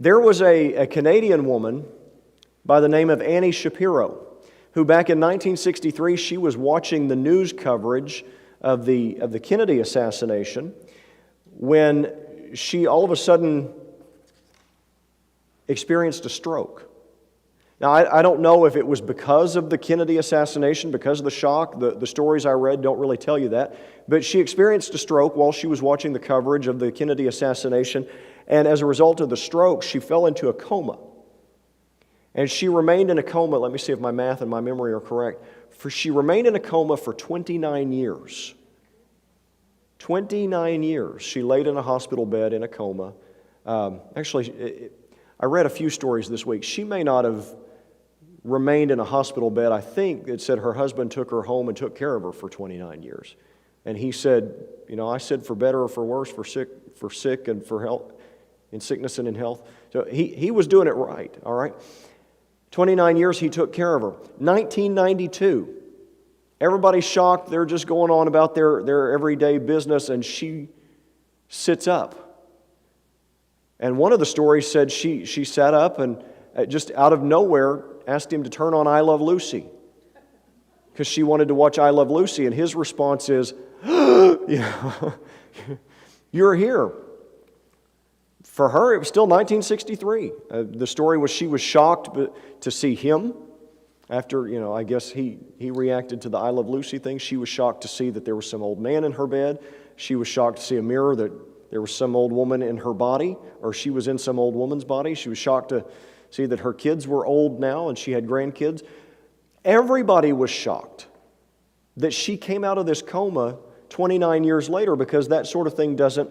There was a Canadian woman by the name of Annie Shapiro, who back in 1963, she was watching the news coverage of the Kennedy assassination when she all of a sudden experienced a stroke. Now, I don't know if it was because of the Kennedy assassination, because of the shock. The stories I read don't really tell you that. But she experienced a stroke while she was watching the coverage of the Kennedy assassination. And as a result of the stroke, she fell into a coma. And she remained in a coma. Let me see if my math and my memory are correct. She remained in a coma for 29 years. 29 years. She laid in a hospital bed in a coma. Actually, I read a few stories this week. She may not have remained in a hospital bed. I think it said her husband took her home and took care of her for 29 years. And he said, I said for better or for worse, for sick and for health, in sickness and in health. So he was doing it right, all right? 29 years he took care of her. 1992, everybody's shocked. They're just going on about their everyday business, and she sits up. And one of the stories said she sat up and just out of nowhere asked him to turn on I Love Lucy because she wanted to watch I Love Lucy, and his response is, you're here. For her, it was still 1963. The story was she was shocked to see him. After, I guess he reacted to the I Love Lucy thing. She was shocked to see that there was some old man in her bed. She was shocked to see a mirror that there was some old woman in her body, or she was in some old woman's body. She was shocked to see that her kids were old now and she had grandkids. Everybody was shocked that she came out of this coma 29 years later, because that sort of thing doesn't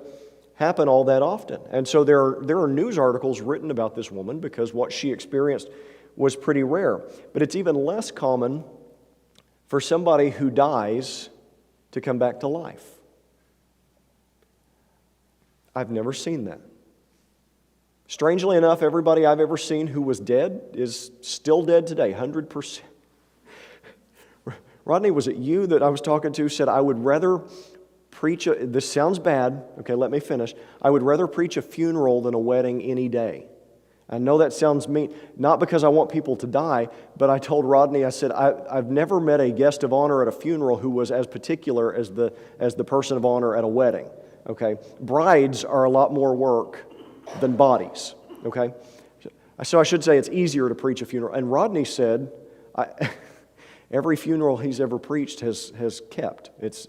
happen all that often. And so there are news articles written about this woman because what she experienced was pretty rare. But it's even less common for somebody who dies to come back to life. I've never seen that. Strangely enough, everybody I've ever seen who was dead is still dead today, 100%. Rodney, was it you that I was talking to said, I would rather preach this sounds bad, okay, let me finish. I would rather preach a funeral than a wedding any day. I know that sounds mean, not because I want people to die, but I told Rodney, I said, I've never met a guest of honor at a funeral who was as particular as the person of honor at a wedding, okay? Brides are a lot more work than bodies, okay? So I should say it's easier to preach a funeral. And Rodney said, every funeral he's ever preached has kept. It's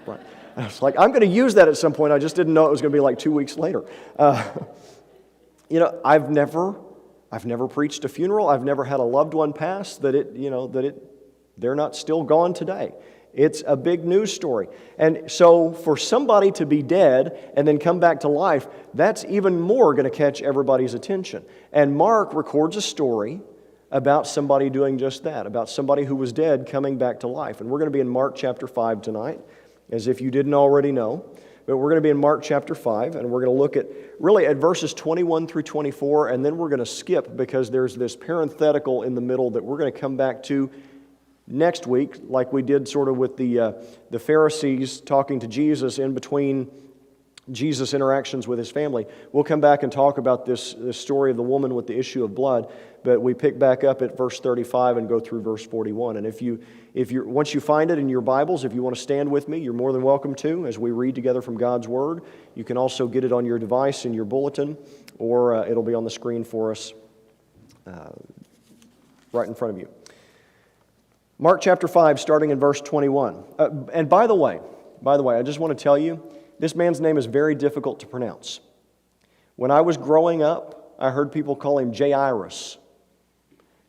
right. I was like, I'm going to use that at some point. I just didn't know it was going to be like 2 weeks later. I've never preached a funeral. I've never had a loved one pass they're not still gone today. It's a big news story. And so for somebody to be dead and then come back to life, that's even more going to catch everybody's attention. And Mark records a story about somebody doing just that, about somebody who was dead coming back to life. And we're going to be in Mark chapter 5 tonight, as if you didn't already know. But we're going to be in Mark chapter 5, and we're going to look at verses 21 through 24, and then we're going to skip because there's this parenthetical in the middle that we're going to come back to next week, like we did sort of with the Pharisees talking to Jesus in between Jesus' interactions with his family. We'll come back and talk about this story of the woman with the issue of blood, but we pick back up at verse 35 and go through verse 41. And if you once you find it in your Bibles, if you want to stand with me, you're more than welcome to as we read together from God's Word. You can also get it on your device in your bulletin, or it'll be on the screen for us right in front of you. Mark chapter 5, starting in verse 21. And by the way, I just want to tell you, this man's name is very difficult to pronounce. When I was growing up, I heard people call him Jairus.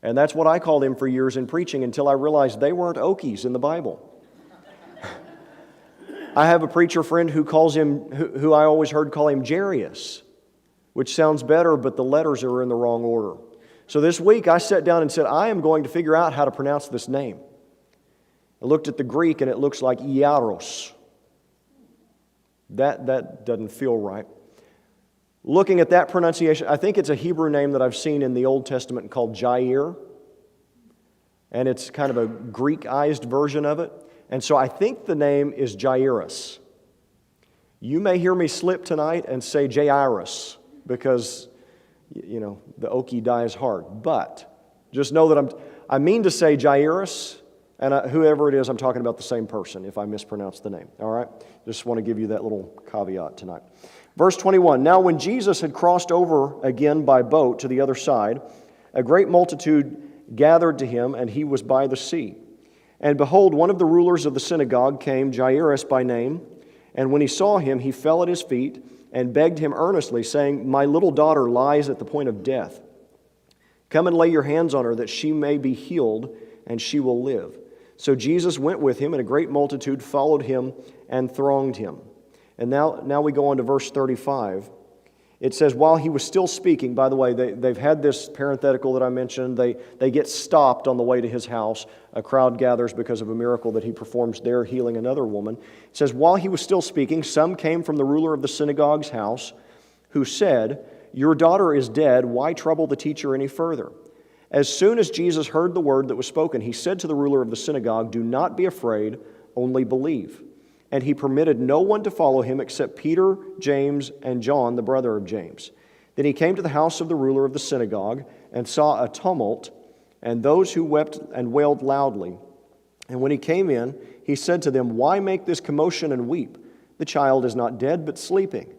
And that's what I called him for years in preaching until I realized they weren't Okies in the Bible. I have a preacher friend who I always heard call him Jairus, which sounds better, but the letters are in the wrong order. So this week I sat down and said, I am going to figure out how to pronounce this name. I looked at the Greek and it looks like Jairus. That doesn't feel right. Looking at that pronunciation, I think it's a Hebrew name that I've seen in the Old Testament called Jair. And it's kind of a Greekized version of it. And so I think the name is Jairus. You may hear me slip tonight and say Jairus, because, the Okie dies hard. But just know that I mean to say Jairus and whoever it is, I'm talking about the same person if I mispronounce the name. All right? Just want to give you that little caveat tonight. Verse 21, now when Jesus had crossed over again by boat to the other side, a great multitude gathered to him, and he was by the sea. And behold, one of the rulers of the synagogue came, Jairus by name, and when he saw him, he fell at his feet and begged him earnestly, saying, my little daughter lies at the point of death. Come and lay your hands on her, that she may be healed, and she will live. So Jesus went with him, and a great multitude followed him and thronged him. And now we go on to verse 35. It says, while he was still speaking, by the way, they've had this parenthetical that I mentioned. They get stopped on the way to his house. A crowd gathers because of a miracle that he performs there, healing another woman. It says, while he was still speaking, some came from the ruler of the synagogue's house, who said, your daughter is dead. Why trouble the teacher any further? As soon as Jesus heard the word that was spoken, he said to the ruler of the synagogue, do not be afraid, only believe. And he permitted no one to follow him except Peter, James, and John, the brother of James. Then he came to the house of the ruler of the synagogue and saw a tumult and those who wept and wailed loudly. And when he came in, he said to them, why make this commotion and weep? The child is not dead, but sleeping.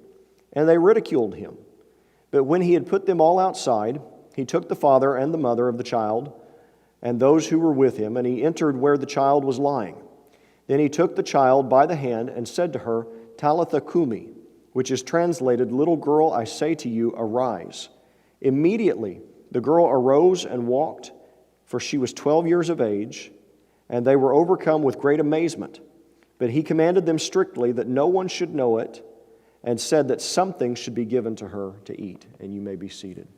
And they ridiculed him. But when he had put them all outside, he took the father and the mother of the child and those who were with him, and he entered where the child was lying. Then he took the child by the hand and said to her, Talitha cumi, which is translated, little girl, I say to you, arise. Immediately the girl arose and walked, for she was 12 years of age, and they were overcome with great amazement. But he commanded them strictly that no one should know it, and said that something should be given to her to eat. And you may be seated.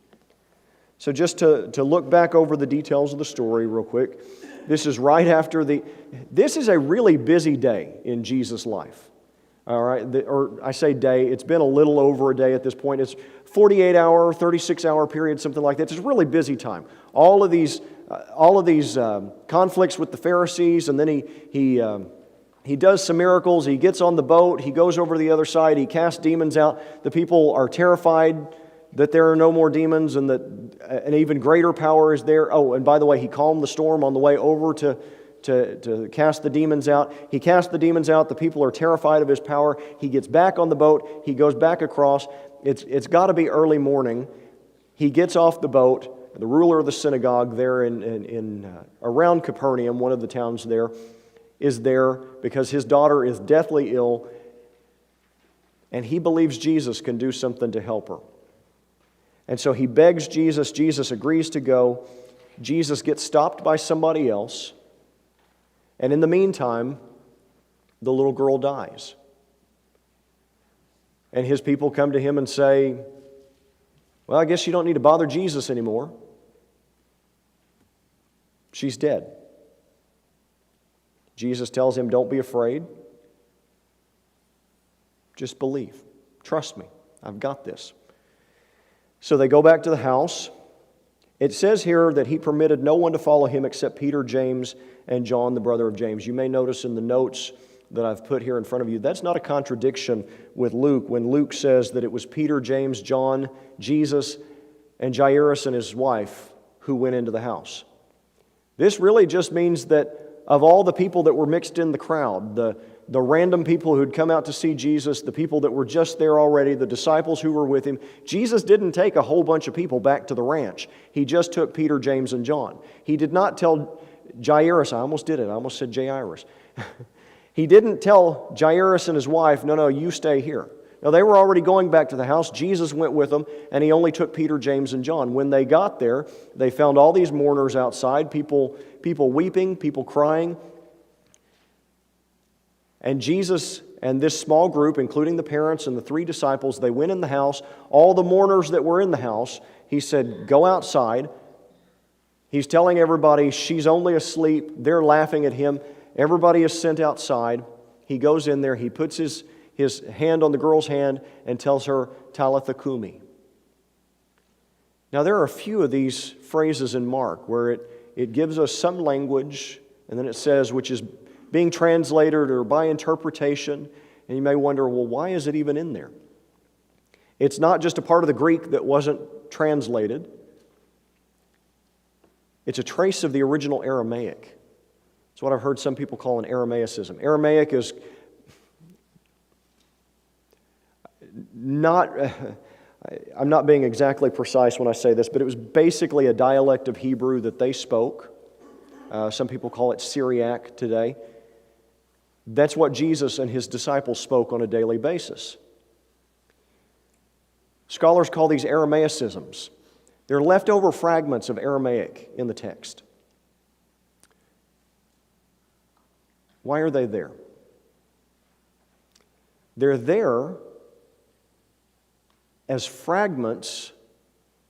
So just to look back over the details of the story real quick, this is right after this is a really busy day in Jesus' life. All right, or I say day, it's been a little over a day at this point. It's 48-hour, 36-hour period, something like that. It's a really busy time. All of these conflicts with the Pharisees, and then he does some miracles. He gets on the boat. He goes over to the other side. He casts demons out. The people are terrified that there are no more demons and that an even greater power is there. Oh, and by the way, he calmed the storm on the way over to cast the demons out. He casts the demons out. The people are terrified of his power. He gets back on the boat. He goes back across. It's got to be early morning. He gets off the boat. The ruler of the synagogue there in around Capernaum, one of the towns there, is there because his daughter is deathly ill, and he believes Jesus can do something to help her. And so he begs Jesus. Jesus agrees to go. Jesus gets stopped by somebody else. And in the meantime, the little girl dies. And his people come to him and say, well, I guess you don't need to bother Jesus anymore. She's dead. Jesus tells him, don't be afraid. Just believe. Trust me. I've got this. So they go back to the house. It says here that he permitted no one to follow him except Peter, James, and John, the brother of James. You may notice in the notes that I've put here in front of you, that's not a contradiction with Luke, when Luke says that it was Peter, James, John, Jesus, and Jairus and his wife who went into the house. This really just means that of all the people that were mixed in the crowd, the random people who'd come out to see Jesus, the people that were just there already, the disciples who were with him, Jesus didn't take a whole bunch of people back to the ranch. He just took Peter, James, and John. He did not tell Jairus, I almost did it, I almost said Jairus. He didn't tell Jairus and his wife, no, you stay here. Now, they were already going back to the house. Jesus went with them, and he only took Peter, James, and John. When they got there, they found all these mourners outside, people weeping, people crying. And Jesus and this small group, including the parents and the 3 disciples, they went in the house. All the mourners that were in the house, he said, go outside. He's telling everybody she's only asleep. They're laughing at him. Everybody is sent outside. He goes in there. He puts his hand on the girl's hand and tells her, Talitha cumi. Now, there are a few of these phrases in Mark where it gives us some language, and then it says, which is being translated or by interpretation, and you may wonder, well, why is it even in there? It's not just a part of the Greek that wasn't translated. It's a trace of the original Aramaic. It's what I've heard some people call an Aramaicism. Aramaic is not, I'm not being exactly precise when I say this, but it was basically a dialect of Hebrew that they spoke. Some people call it Syriac today. That's what Jesus and His disciples spoke on a daily basis. Scholars call these Aramaicisms. They're leftover fragments of Aramaic in the text. Why are they there? They're there as fragments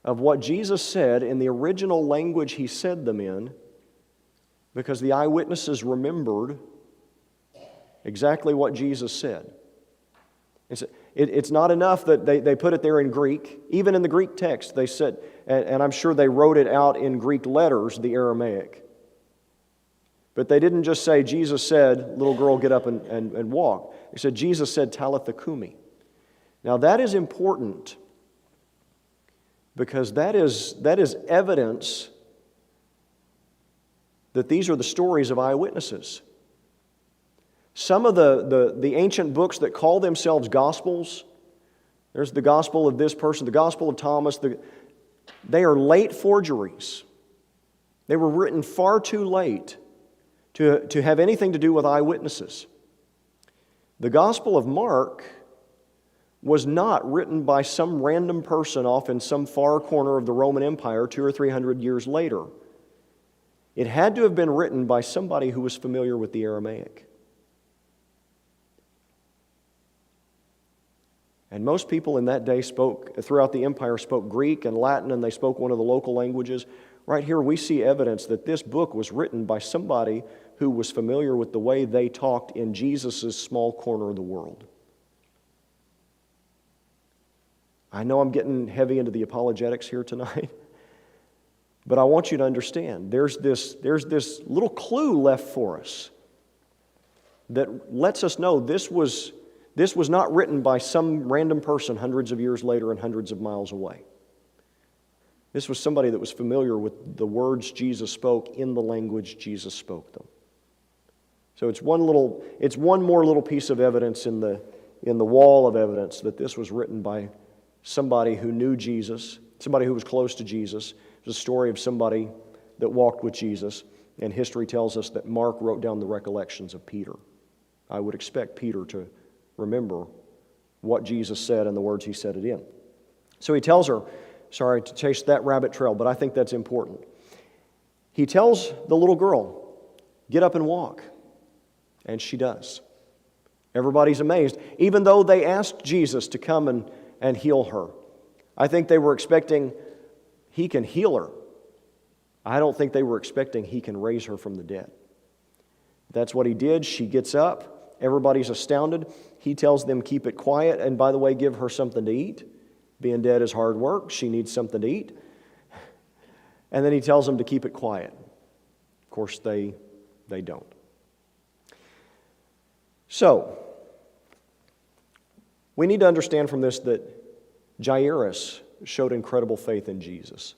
of what Jesus said in the original language He said them in, because the eyewitnesses remembered exactly what Jesus said. It's not enough that they put it there in Greek. Even in the Greek text, they said, and I'm sure they wrote it out in Greek letters, the Aramaic. But they didn't just say, Jesus said, little girl, get up and walk. They said, Jesus said, Talitha Kumi. Now that is important, because that is evidence that these are the stories of eyewitnesses. Some of the ancient books that call themselves Gospels, there's the Gospel of this person, the Gospel of Thomas, they are late forgeries. They were written far too late to have anything to do with eyewitnesses. The Gospel of Mark was not written by some random person off in some far corner of the Roman Empire 200 or 300 years later. It had to have been written by somebody who was familiar with the Aramaic. And most people in that day throughout the empire spoke Greek and Latin, and they spoke one of the local languages. Right here we see evidence that this book was written by somebody who was familiar with the way they talked in Jesus' small corner of the world. I know I'm getting heavy into the apologetics here tonight, but I want you to understand there's this little clue left for us that lets us know this was not written by some random person hundreds of years later and hundreds of miles away. This was somebody that was familiar with the words Jesus spoke in the language Jesus spoke them. So it's one more little piece of evidence in the wall of evidence that this was written by somebody who knew Jesus, somebody who was close to Jesus. It was a story of somebody that walked with Jesus, and history tells us that Mark wrote down the recollections of Peter. I would expect Peter to remember what Jesus said and the words He said it in. So He tells her, sorry to chase that rabbit trail, but I think that's important. He tells the little girl, get up and walk. And she does. Everybody's amazed. Even though they asked Jesus to come and heal her, I think they were expecting He can heal her. I don't think they were expecting He can raise her from the dead. That's what He did. She gets up. Everybody's astounded. He tells them, keep it quiet, and by the way, give her something to eat. Being dead is hard work. She needs something to eat. And then He tells them to keep it quiet. Of course, they don't. So, we need to understand from this that Jairus showed incredible faith in Jesus.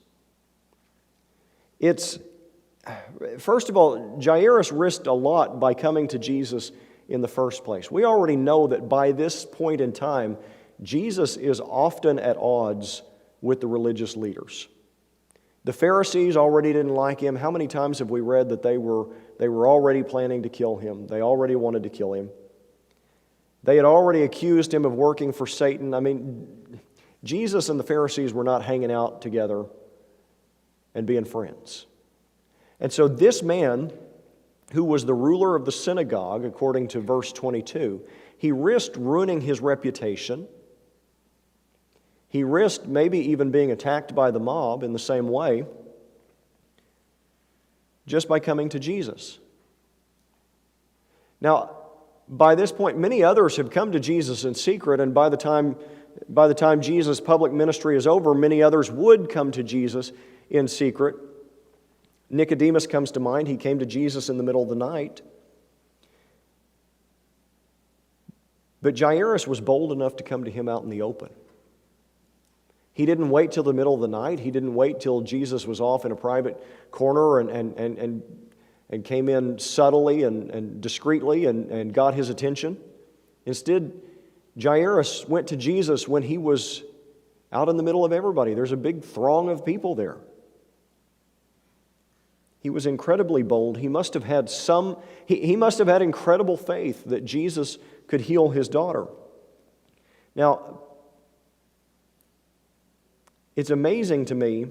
First of all, Jairus risked a lot by coming to Jesus in the first place. We already know that by this point in time, Jesus is often at odds with the religious leaders. The Pharisees already didn't like Him. How many times have we read that they were already planning to kill Him? They already wanted to kill Him. They had already accused Him of working for Satan. I mean, Jesus and the Pharisees were not hanging out together and being friends. And so this man, who was the ruler of the synagogue, according to verse 22, he risked ruining his reputation. He risked maybe even being attacked by the mob in the same way, just by coming to Jesus. Now, by this point, many others have come to Jesus in secret, and by the time Jesus' public ministry is over, many others would come to Jesus in secret. Nicodemus comes to mind. He came to Jesus in the middle of the night. But Jairus was bold enough to come to Him out in the open. He didn't wait till the middle of the night. He didn't wait till Jesus was off in a private corner and came in subtly and discreetly and got his attention. Instead, Jairus went to Jesus when he was out in the middle of everybody. There's a big throng of people there. He was incredibly bold. He must have had he must have had incredible faith that Jesus could heal his daughter. Now, it's amazing to me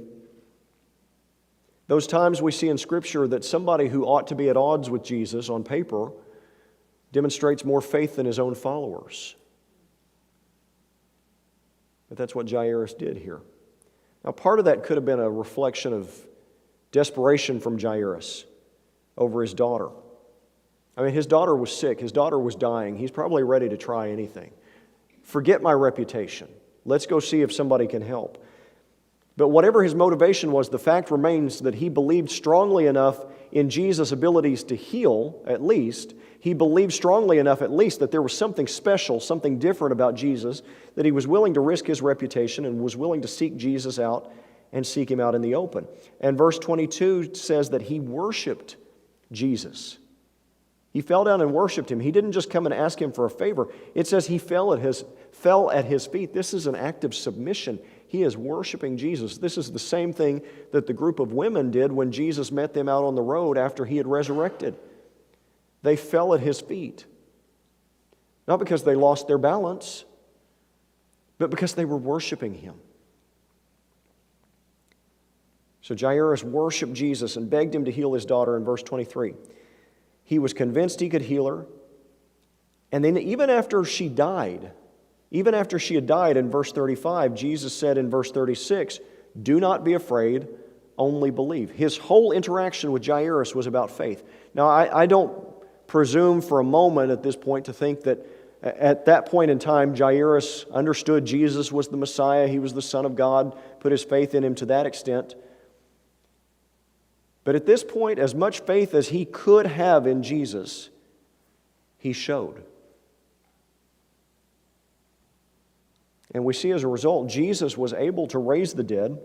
those times we see in Scripture that somebody who ought to be at odds with Jesus on paper demonstrates more faith than his own followers. But that's what Jairus did here. Now, part of that could have been a reflection of desperation from Jairus over his daughter. I mean, his daughter was sick. His daughter was dying. He's probably ready to try anything. Forget my reputation. Let's go see if somebody can help. But whatever his motivation was, the fact remains that he believed strongly enough in Jesus' abilities to heal, at least. He believed strongly enough, at least, that there was something special, something different about Jesus, that he was willing to risk his reputation and was willing to seek Jesus out and seek him out in the open. And verse 22 says that he worshiped Jesus. He fell down and worshiped him. He didn't just come and ask him for a favor. It says he fell at his feet. This is an act of submission. He is worshiping Jesus. This is the same thing that the group of women did when Jesus met them out on the road after he had resurrected. They fell at his feet. Not because they lost their balance, but because they were worshiping him. So Jairus worshiped Jesus and begged him to heal his daughter in verse 23. He was convinced he could heal her. And then even after she had died in verse 35, Jesus said in verse 36, "Do not be afraid, only believe." His whole interaction with Jairus was about faith. Now, I don't presume for a moment at this point to think that at that point in time, Jairus understood Jesus was the Messiah, he was the Son of God, put his faith in him to that extent. But at this point, as much faith as he could have in Jesus, he showed. And we see as a result, Jesus was able to raise the dead.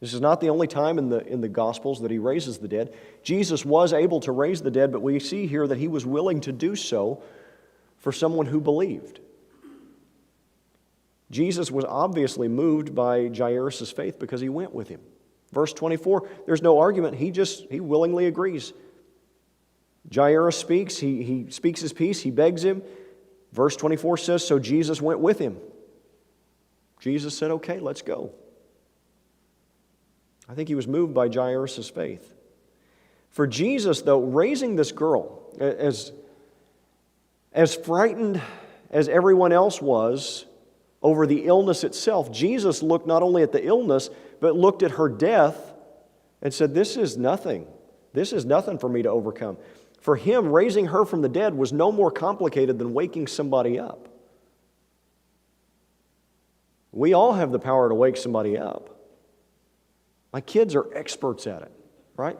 This is not the only time in the Gospels that he raises the dead. Jesus was able to raise the dead, but we see here that he was willing to do so for someone who believed. Jesus was obviously moved by Jairus' faith because he went with him. Verse 24, there's no argument. He willingly agrees. Jairus speaks. He speaks his piece. He begs him. Verse 24 says, so Jesus went with him. Jesus said, okay, let's go. I think he was moved by Jairus' faith. For Jesus, though, raising this girl, as frightened as everyone else was over the illness itself, Jesus looked not only at the illness, but looked at her death and said, this is nothing. This is nothing for me to overcome. For him, raising her from the dead was no more complicated than waking somebody up. We all have the power to wake somebody up. My kids are experts at it, right?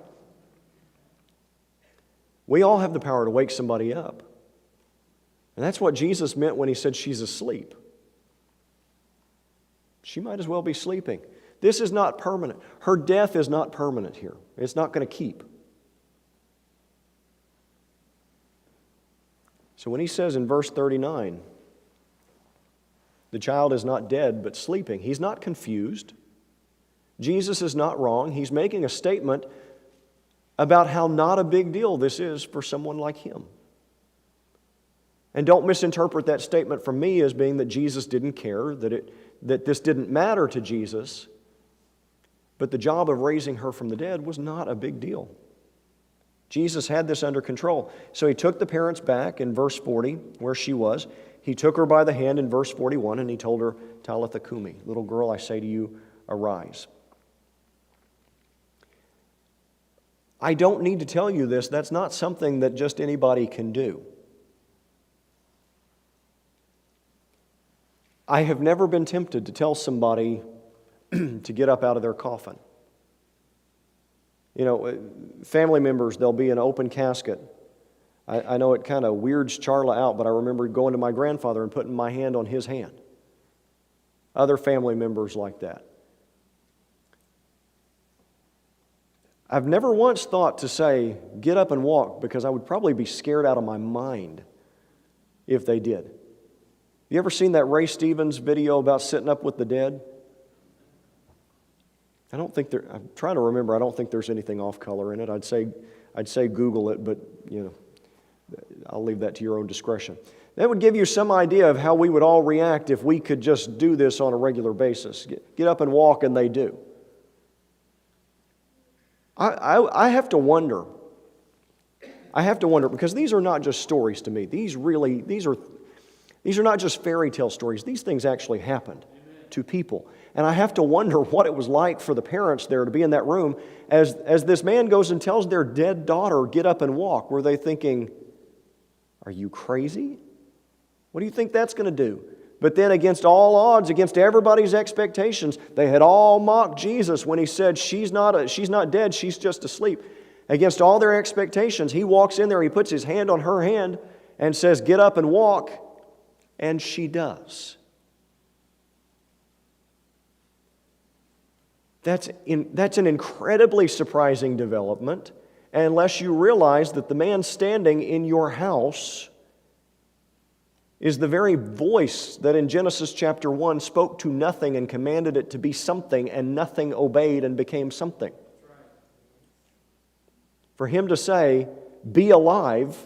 We all have the power to wake somebody up. And that's what Jesus meant when he said she's asleep. She might as well be sleeping. This is not permanent. Her death is not permanent here. It's not going to keep. So when he says in verse 39, the child is not dead but sleeping, he's not confused. Jesus is not wrong. He's making a statement about how not a big deal this is for someone like him. And don't misinterpret that statement from me as being that Jesus didn't care, that this didn't matter to Jesus. But the job of raising her from the dead was not a big deal. Jesus had this under control. So he took the parents back in verse 40, where she was. He took her by the hand in verse 41, and he told her, Talitha Kumi, little girl, I say to you, arise. I don't need to tell you this. That's not something that just anybody can do. I have never been tempted to tell somebody to get up out of their coffin. You know, family members, there'll be an open casket. I know it kind of weirds Charla out, but I remember going to my grandfather and putting my hand on his hand. other family members like that. I've never once thought to say, get up and walk, because I would probably be scared out of my mind if they did. You ever seen that Ray Stevens video about sitting up with the dead? I'm trying to remember, I don't think there's anything off color in it. I'd say Google it, but I'll leave that to your own discretion. That would give you some idea of how we would all react if we could just do this on a regular basis. Get up and walk, and they do. I have to wonder. Because these are not just stories to me. These are not just fairy tale stories. These things actually happened to people. And I have to wonder what it was like for the parents there to be in that room as this man goes and tells their dead daughter, get up and walk. Were they thinking, are you crazy? What do you think that's going to do? But then against all odds, against everybody's expectations, they had all mocked Jesus when he said, she's not dead, she's just asleep. Against all their expectations, he walks in there, he puts his hand on her hand and says, get up and walk, and she does. That's an incredibly surprising development, unless you realize that the man standing in your house is the very voice that in Genesis chapter 1 spoke to nothing and commanded it to be something, and nothing obeyed and became something. For him to say, be alive,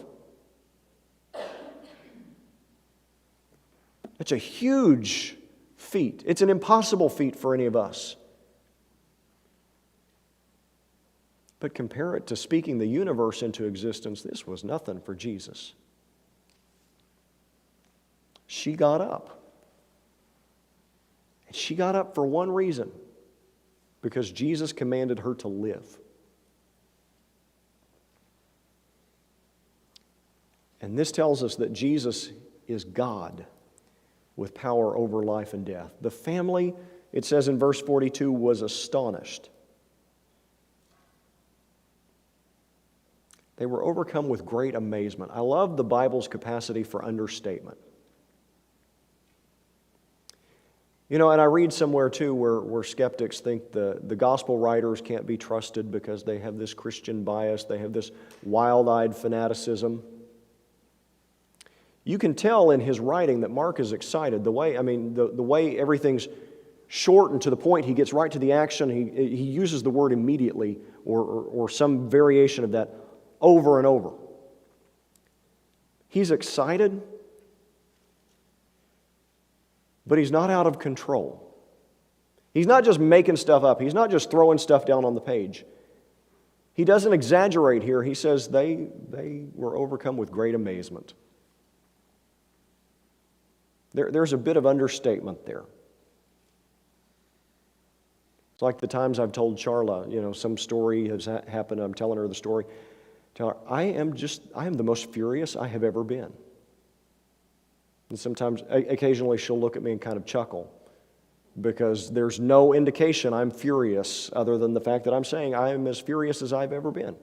that's a huge feat. It's an impossible feat for any of us. But compare it to speaking the universe into existence. This was nothing for Jesus. She got up. And she got up for one reason, because Jesus commanded her to live. And this tells us that Jesus is God with power over life and death. The family, it says in verse 42, was astonished. They were overcome with great amazement. I love the Bible's capacity for understatement. And I read somewhere too where skeptics think the gospel writers can't be trusted because they have this Christian bias, they have this wild-eyed fanaticism. You can tell in his writing that Mark is excited. The way everything's short and to the point, he gets right to the action. He uses the word immediately or some variation of that over and over. He's excited, but he's not out of control. He's not just making stuff up. He's not just throwing stuff down on the page. He doesn't exaggerate here. He says they were overcome with great amazement. There's a bit of understatement there. It's like the times I've told Charla, some story has happened, I'm telling her the story. Tell her, I am the most furious I have ever been. And sometimes, occasionally she'll look at me and kind of chuckle because there's no indication I'm furious other than the fact that I'm saying I am as furious as I've ever been.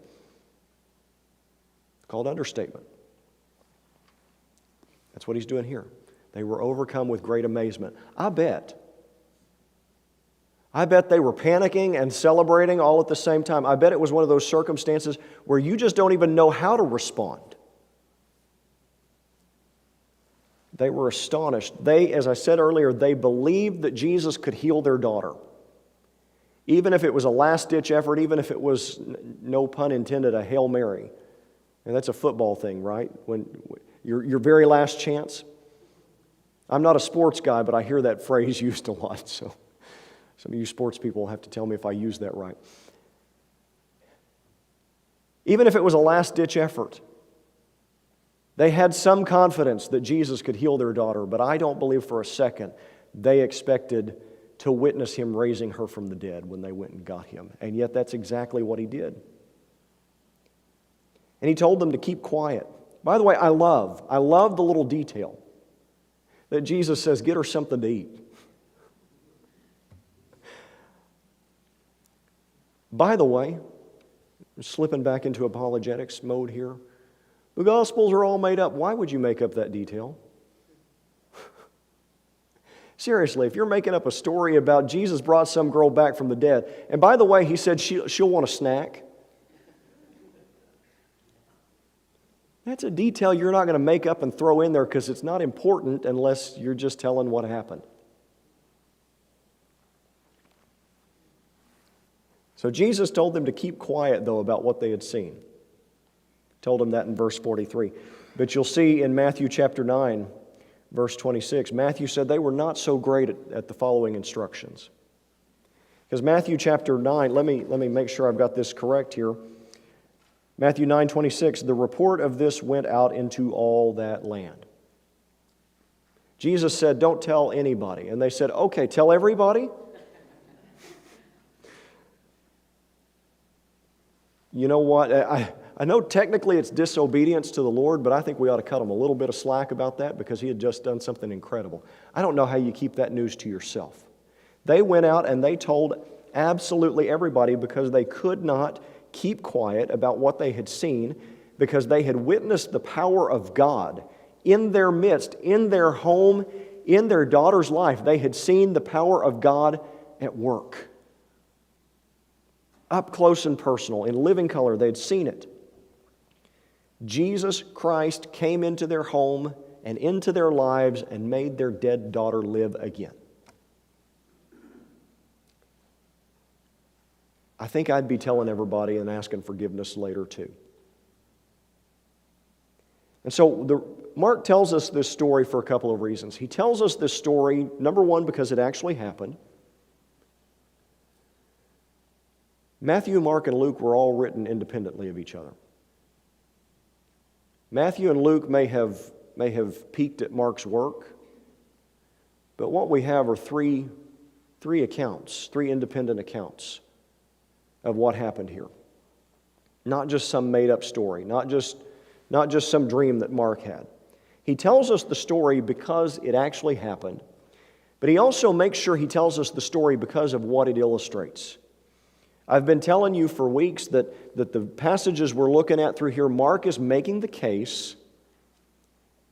It's called understatement. That's what he's doing here. They were overcome with great amazement. I bet they were panicking and celebrating all at the same time. I bet it was one of those circumstances where you just don't even know how to respond. They were astonished. As I said earlier, they believed that Jesus could heal their daughter. Even if it was a last-ditch effort, even if it was, no pun intended, a Hail Mary. And that's a football thing, right? When your very last chance. I'm not a sports guy, but I hear that phrase used a lot, so some of you sports people will have to tell me if I use that right. Even if it was a last-ditch effort, they had some confidence that Jesus could heal their daughter, but I don't believe for a second they expected to witness him raising her from the dead when they went and got him. And yet that's exactly what he did. And he told them to keep quiet. By the way, I love the little detail that Jesus says, get her something to eat. By the way, slipping back into apologetics mode here, the Gospels are all made up. Why would you make up that detail? Seriously, if you're making up a story about Jesus brought some girl back from the dead, and by the way, he said she'll want a snack. That's a detail you're not going to make up and throw in there because it's not important unless you're just telling what happened. So Jesus told them to keep quiet, though, about what they had seen. Told them that in verse 43. But you'll see in Matthew chapter 9, verse 26, Matthew said they were not so great at the following instructions. Because Matthew chapter 9, let me make sure I've got this correct here. Matthew 9:26, the report of this went out into all that land. Jesus said, don't tell anybody. And they said, okay, tell everybody? You know what? I know technically it's disobedience to the Lord, but I think we ought to cut him a little bit of slack about that because he had just done something incredible. I don't know how you keep that news to yourself. They went out and they told absolutely everybody because they could not keep quiet about what they had seen because they had witnessed the power of God in their midst, in their home, in their daughter's life. They had seen the power of God at work. Up close and personal, in living color, they'd seen it. Jesus Christ came into their home and into their lives and made their dead daughter live again. I think I'd be telling everybody and asking forgiveness later too. And so Mark tells us this story for a couple of reasons. He tells us this story, number one, because it actually happened. Matthew, Mark, and Luke were all written independently of each other. Matthew and Luke may have peeked at Mark's work, but what we have are three accounts, three independent accounts of what happened here. Not just some made-up story, not just some dream that Mark had. He tells us the story because it actually happened, but he also makes sure he tells us the story because of what it illustrates. I've been telling you for weeks that the passages we're looking at through here, Mark is making the case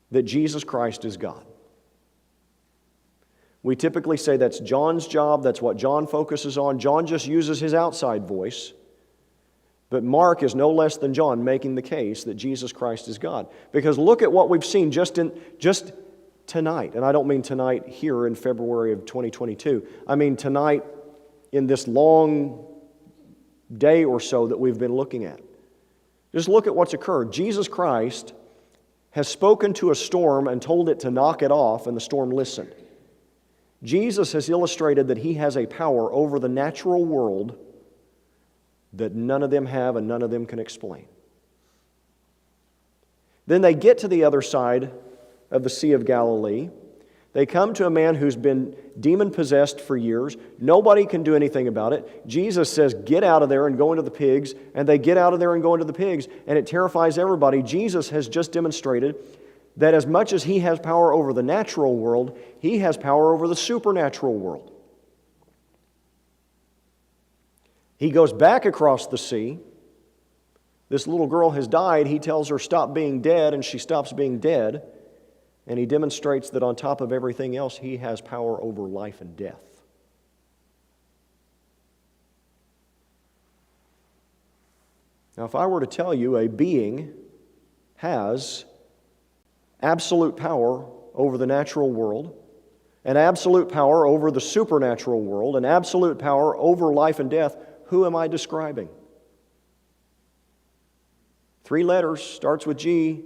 that Jesus Christ is God. We typically say that's John's job, that's what John focuses on. John just uses his outside voice. But Mark is no less than John making the case that Jesus Christ is God. Because look at what we've seen just tonight. And I don't mean tonight here in February of 2022. I mean tonight in this long day or so that we've been looking at. Just look at what's occurred. Jesus Christ has spoken to a storm and told it to knock it off, and the storm listened. Jesus has illustrated that he has a power over the natural world that none of them have and none of them can explain. Then they get to the other side of the Sea of Galilee. They come to a man who's been demon-possessed for years. Nobody can do anything about it. Jesus says, get out of there and go into the pigs. And they get out of there and go into the pigs. And it terrifies everybody. Jesus has just demonstrated that as much as he has power over the natural world, he has power over the supernatural world. He goes back across the sea. This little girl has died. He tells her, stop being dead, and she stops being dead. And he demonstrates that on top of everything else, he has power over life and death. Now, if I were to tell you a being has absolute power over the natural world, and absolute power over the supernatural world, and absolute power over life and death, who am I describing? 3 letters, starts with G,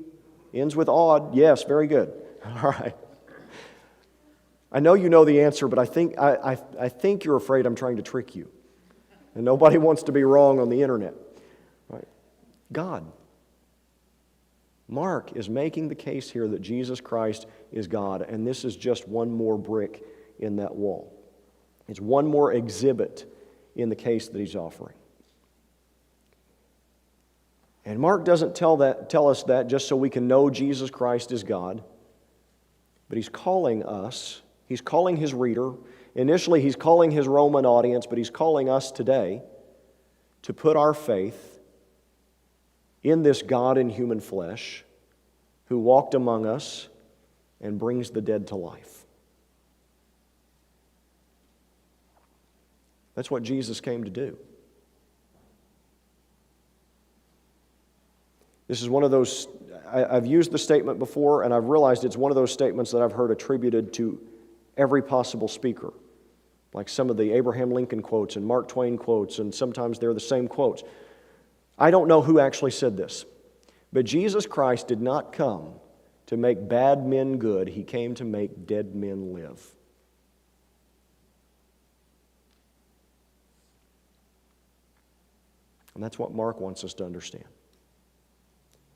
ends with odd. Yes, very good. All right. I know you know the answer, but I think you're afraid I'm trying to trick you. And nobody wants to be wrong on the internet. Right? God. Mark is making the case here that Jesus Christ is God, and this is just one more brick in that wall. It's one more exhibit in the case that he's offering. And Mark doesn't tell us that just so we can know Jesus Christ is God, but he's calling us, he's calling his reader. Initially, he's calling his Roman audience, but he's calling us today to put our faith in this God in human flesh who walked among us and brings the dead to life. That's what Jesus came to do. This is one of those, I've used the statement before, and I've realized it's one of those statements that I've heard attributed to every possible speaker. Like some of the Abraham Lincoln quotes and Mark Twain quotes, and sometimes they're the same quotes. I don't know who actually said this, but Jesus Christ did not come to make bad men good. He came to make dead men live. And that's what Mark wants us to understand.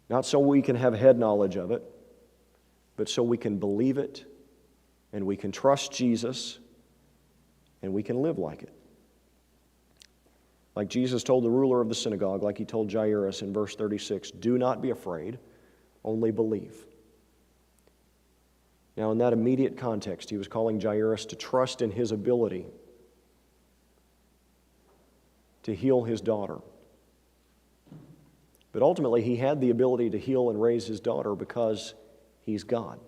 Not so we can have head knowledge of it, but so we can believe it, and we can trust Jesus, and we can live like it. Like Jesus told the ruler of the synagogue, like he told Jairus in verse 36, do not be afraid, only believe. Now, in that immediate context, he was calling Jairus to trust in his ability to heal his daughter. But ultimately, he had the ability to heal and raise his daughter because he's God.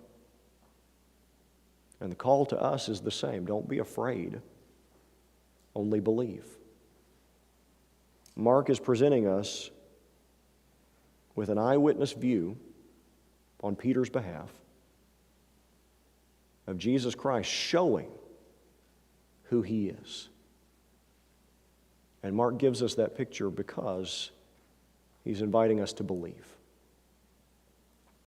And the call to us is the same. Don't be afraid, only believe. Mark is presenting us with an eyewitness view on Peter's behalf of Jesus Christ showing who he is. And Mark gives us that picture because he's inviting us to believe.